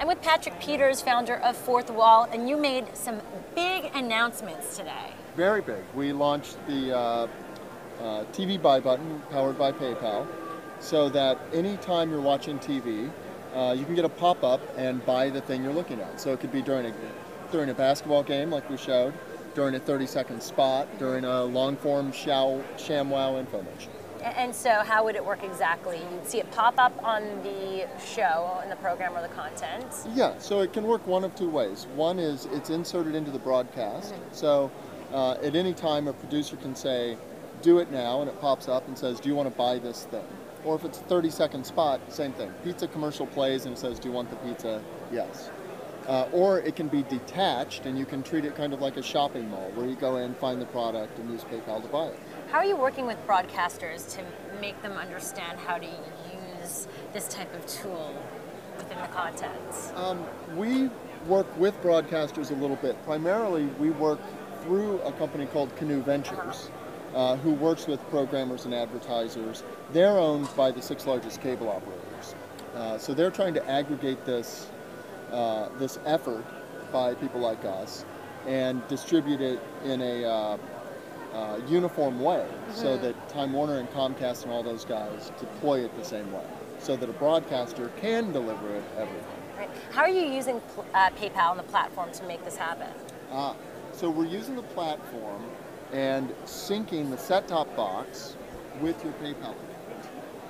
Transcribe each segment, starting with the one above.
I'm with Patrick Peters, founder of Fourth Wall, and you made some big announcements today. Very big. We launched the TV buy button powered by PayPal, so that anytime you're watching TV, you can get a pop-up and buy the thing you're looking at. So it could be during a basketball game like we showed, during a 30-second spot, during a long-form ShamWow information. And so how would it work exactly? You'd see it pop up on the show, in the program, or the content? Yeah, so it can work one of two ways. One is it's inserted into the broadcast. So at any time a producer can say, do it now, and it pops up and says, do you want to buy this thing? Or if it's a 30-second spot, same thing. Pizza commercial plays and it says, do you want the pizza? Yes. Or it can be detached, and you can treat it kind of like a shopping mall where you go in, find the product, and use PayPal to buy it. How are you working with broadcasters to make them understand how to use this type of tool within the content? We work with broadcasters a little bit. Primarily, we work through a company called Canoe Ventures, who works with programmers and advertisers. They're owned by the 6 largest cable operators. So they're trying to aggregate this effort by people like us and distribute it in a uniform way, so that Time Warner and Comcast and all those guys deploy it the same way, so that a broadcaster can deliver it everywhere. Right. How are you using PayPal and the platform to make this happen? So we're using the platform and syncing the set-top box with your PayPal account.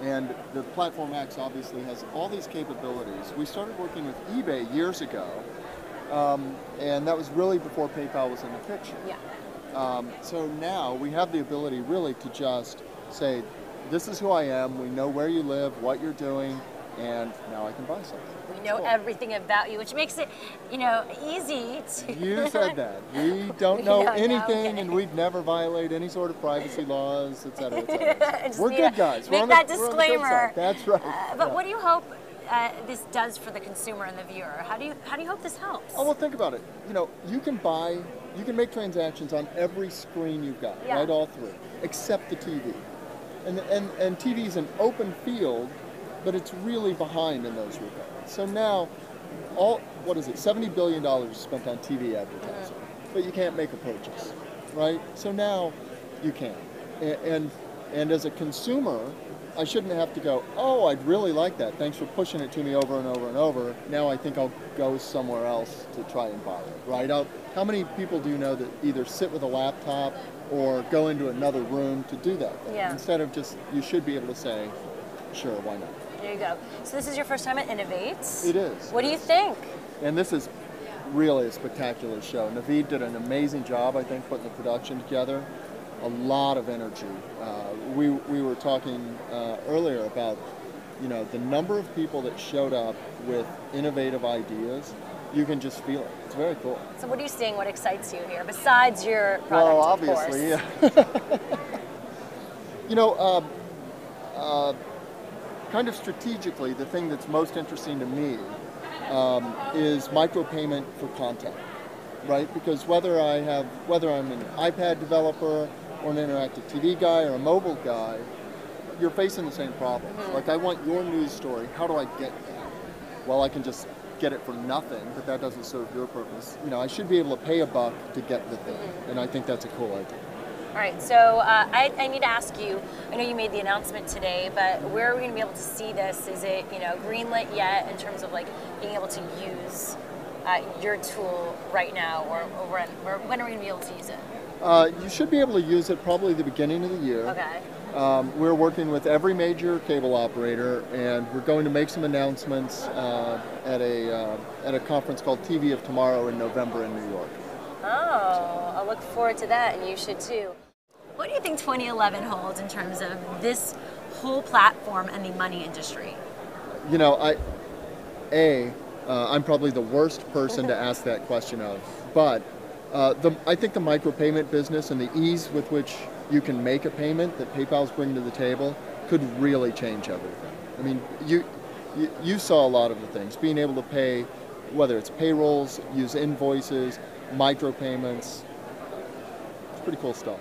And the Platform X obviously has all these capabilities. We started working with eBay years ago, and that was really before PayPal was in the picture. Yeah. So now we have the ability really to just say, this is who I am, we know where you live, what you're doing, and now I can buy something. We know everything about you, which makes it, easy to... You said that. We don't know anything, and we'd never violate any sort of privacy laws, et cetera, et cetera. We're good guys. Make that disclaimer. That's right. But what do you hope this does for the consumer and the viewer? How do you hope this helps? Oh, well, think about it. You can make transactions on every screen you've got, right? All three, except the TV. And TV is an open field, but it's really behind in those regards. So now, $70 billion is spent on TV advertising, but you can't make a purchase, right? So now you can. And as a consumer, I shouldn't have to go, oh, I'd really like that. Thanks for pushing it to me over and over and over. Now I think I'll go somewhere else to try and buy it, right? How many people do you know that either sit with a laptop or go into another room to do that? Yeah. Instead of just, you should be able to say, sure, why not? There you go. So this is your first time at Innovate. It is. What do you think? And this is really a spectacular show. Naveed did an amazing job, I think, putting the production together. A lot of energy. We were talking earlier about, the number of people that showed up with innovative ideas. You can just feel it. It's very cool. So what are you seeing? What excites you here, besides your product, well, obviously, of course? Yeah. Kind of strategically, the thing that's most interesting to me is micropayment for content, right? Because whether I'm an iPad developer or an interactive TV guy or a mobile guy, you're facing the same problem. Like, I want your news story. How do I get that? Well, I can just get it for nothing, but that doesn't serve your purpose. I should be able to pay $1 to get the thing, and I think that's a cool idea. All right, so I need to ask you, I know you made the announcement today, but where are we going to be able to see this? Is it, greenlit yet in terms of being able to use your tool right now, or when are we going to be able to use it? You should be able to use it probably the beginning of the year. Okay. We're working with every major cable operator, and we're going to make some announcements at a conference called TV of Tomorrow in November in New York. Oh, I'll look forward to that, and you should too. What do you think 2011 holds in terms of this whole platform and the money industry? I'm probably the worst person to ask that question of, but I think the micropayment business and the ease with which you can make a payment that PayPal's bringing to the table could really change everything. I mean, you saw a lot of the things, being able to pay, whether it's payrolls, use invoices, micropayments. It's pretty cool stuff.